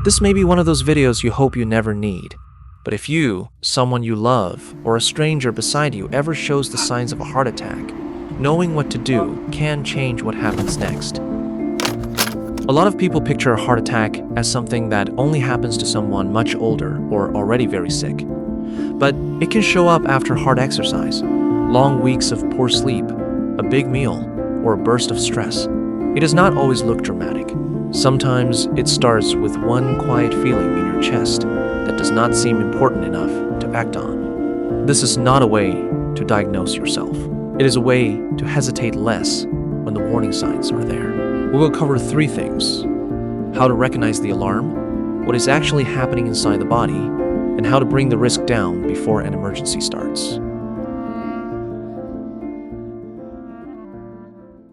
This may be one of those videos you hope you never need. But if you, someone you love, or a stranger beside you ever shows the signs of a heart attack, knowing what to do can change what happens next. A lot of people picture a heart attack as something that only happens to someone much older or already very sick. But it can show up after hard exercise, long weeks of poor sleep, a big meal, or a burst of stress. It does not always look dramatic. Sometimes it starts with one quiet feeling in your chest that does not seem important enough to act on. This is not a way to diagnose yourself. It is a way to hesitate less when the warning signs are there. We will cover 3 things: how to recognize the alarm, what is actually happening inside the body, and how to bring the risk down before an emergency starts.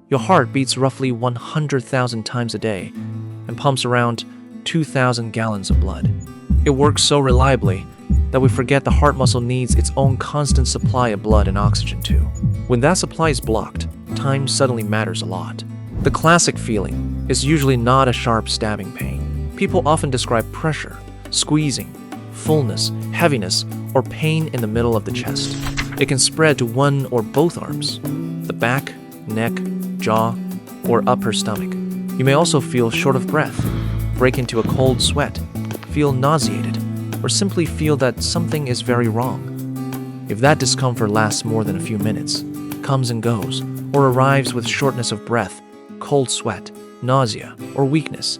Your heart beats roughly 100,000 times a day and pumps around 2,000 gallons of blood. It works so reliably that we forget the heart muscle needs its own constant supply of blood and oxygen too. When that supply is blocked, time suddenly matters a lot. The classic feeling is usually not a sharp stabbing pain. People often describe pressure, squeezing, fullness, heaviness, or pain in the middle of the chest. It can spread to one or both arms, the back, neck, jaw, or upper stomach. You may also feel short of breath, break into a cold sweat, feel nauseated, or simply feel that something is very wrong. If that discomfort lasts more than a few minutes, comes and goes, or arrives with shortness of breath, cold sweat, nausea, or weakness,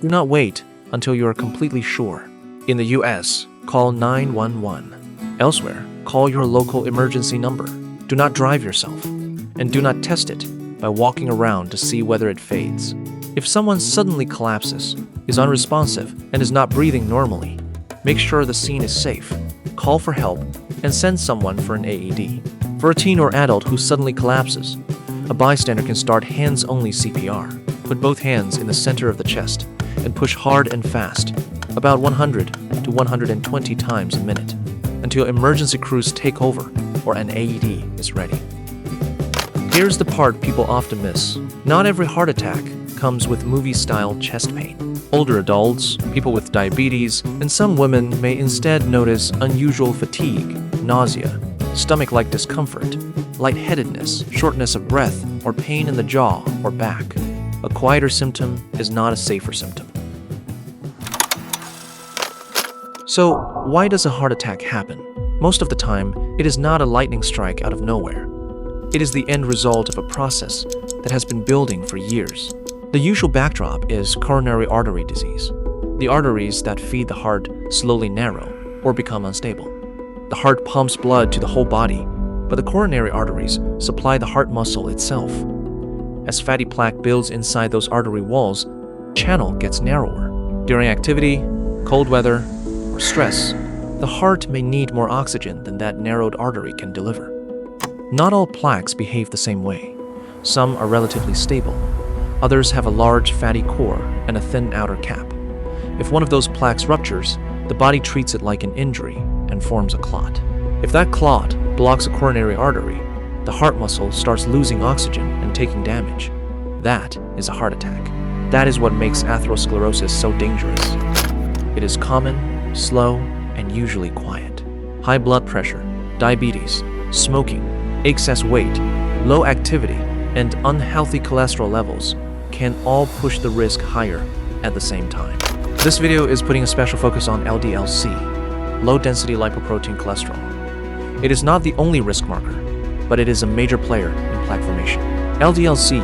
do not wait until you are completely sure. In the US, call 911. Elsewhere, call your local emergency number. Do not drive yourself, and do not test it by walking around to see whether it fades. If someone suddenly collapses, is unresponsive, and is not breathing normally, make sure the scene is safe, call for help, and send someone for an AED. For a teen or adult who suddenly collapses, a bystander can start hands-only CPR. Put both hands in the center of the chest and push hard and fast, about 100 to 120 times a minute, until emergency crews take over or an AED is ready. Here's the part people often miss. Not every heart attack comes with movie-style chest pain. Older adults, people with diabetes, and some women may instead notice unusual fatigue, nausea, stomach-like discomfort, lightheadedness, shortness of breath, or pain in the jaw or back. A quieter symptom is not a safer symptom. So, why does a heart attack happen? Most of the time, it is not a lightning strike out of nowhere. It is the end result of a process that has been building for years. The usual backdrop is coronary artery disease. The arteries that feed the heart slowly narrow or become unstable. The heart pumps blood to the whole body, but the coronary arteries supply the heart muscle itself. As fatty plaque builds inside those artery walls, the channel gets narrower. During activity, cold weather, or stress, the heart may need more oxygen than that narrowed artery can deliver. Not all plaques behave the same way. Some are relatively stable. Others have a large fatty core and a thin outer cap. If one of those plaques ruptures, the body treats it like an injury and forms a clot. If that clot blocks a coronary artery, the heart muscle starts losing oxygen and taking damage. That is a heart attack. That is what makes atherosclerosis so dangerous. It is common, slow, and usually quiet. High blood pressure, diabetes, smoking, excess weight, low activity, and unhealthy cholesterol levels can all push the risk higher at the same time. This video is putting a special focus on LDL-C, low-density lipoprotein cholesterol. It is not the only risk marker, but it is a major player in plaque formation. LDL-C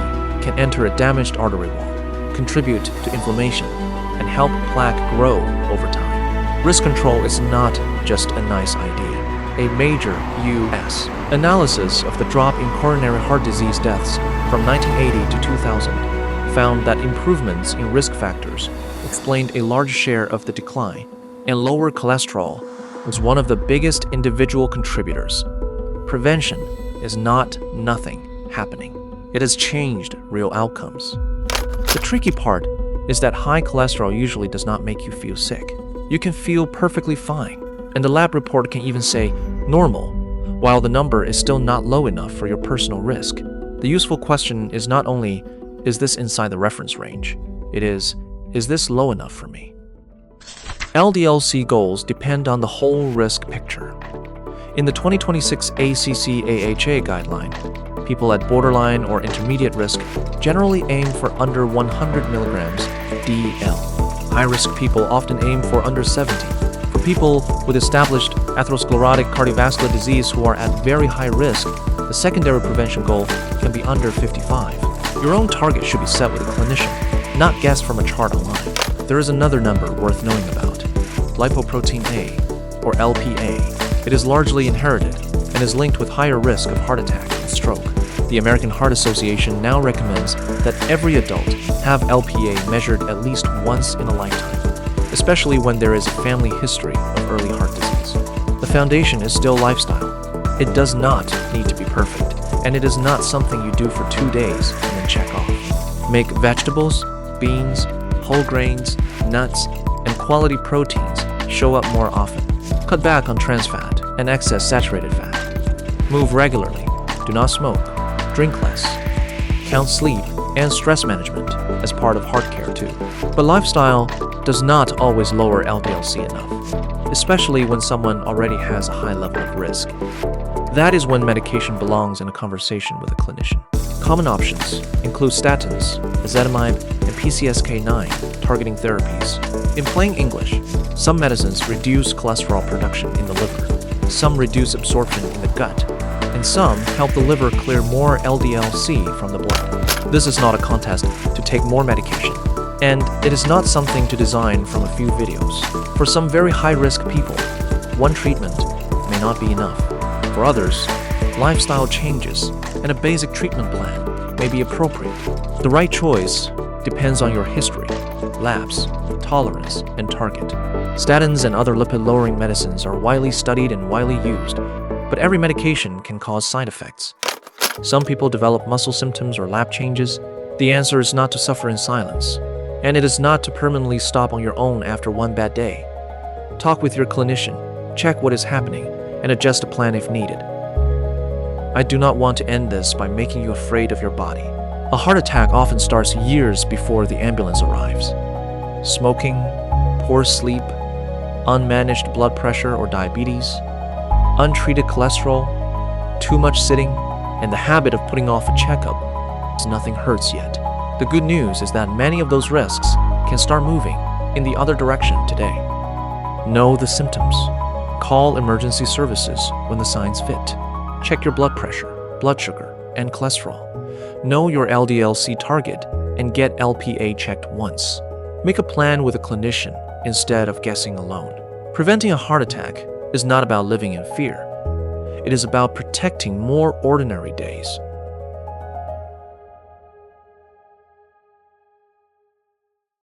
can enter a damaged artery wall, contribute to inflammation, and help plaque grow over time. Risk control is not just a nice idea. A major U.S. analysis of the drop in coronary heart disease deaths from 1980 to 2000 found that improvements in risk factors explained a large share of the decline, and lower cholesterol was one of the biggest individual contributors. Prevention is not nothing happening. It has changed real outcomes. The tricky part is that high cholesterol usually does not make you feel sick. You can feel perfectly fine, and the lab report can even say normal, while the number is still not low enough for your personal risk. The useful question is not only, is this inside the reference range? It is this low enough for me? LDL-C goals depend on the whole risk picture. In the 2026 ACC/AHA guideline, people at borderline or intermediate risk generally aim for under 100 milligrams DL. High-risk people often aim for under 70. For people with established atherosclerotic cardiovascular disease who are at very high risk, the secondary prevention goal can be under 55. Your own target should be set with a clinician, not guessed from a chart online. There is another number worth knowing about: lipoprotein A, or LPA. It is largely inherited and is linked with higher risk of heart attack and stroke. The American Heart Association now recommends that every adult have LPA measured at least once in a lifetime, especially when there is a family history of early heart disease. The foundation is still lifestyle. It does not need to be perfect, and it is not something you do for 2 days and then check off. Make vegetables, beans, whole grains, nuts, and quality proteins show up more often. Cut back on trans fat and excess saturated fat. Move regularly. Do not smoke. Drink less. Count sleep and stress management as part of heart care too. But lifestyle does not always lower LDL-C enough, especially when someone already has a high level of risk. That is when medication belongs in a conversation with a clinician. Common options include statins, ezetimibe, and PCSK9 targeting therapies. In plain English, some medicines reduce cholesterol production in the liver, some reduce absorption in the gut, and some help the liver clear more LDL-C from the blood. This is not a contest to take more medication, and it is not something to design from a few videos. For some very high-risk people, one treatment may not be enough. For others, lifestyle changes and a basic treatment plan may be appropriate. The right choice depends on your history, labs, tolerance, and target. Statins and other lipid-lowering medicines are widely studied and widely used, but every medication can cause side effects. Some people develop muscle symptoms or lab changes. The answer is not to suffer in silence, and it is not to permanently stop on your own after one bad day. Talk with your clinician, check what is happening, and adjust a plan if needed. I do not want to end this by making you afraid of your body. A heart attack often starts years before the ambulance arrives. Smoking, poor sleep, unmanaged blood pressure or diabetes, untreated cholesterol, too much sitting, and the habit of putting off a checkup, nothing hurts yet. The good news is that many of those risks can start moving in the other direction today. Know the symptoms. Call emergency services when the signs fit. Check your blood pressure, blood sugar, and cholesterol. Know your LDL-C target and get LPA checked once. Make a plan with a clinician instead of guessing alone. Preventing a heart attack is not about living in fear. It is about protecting more ordinary days.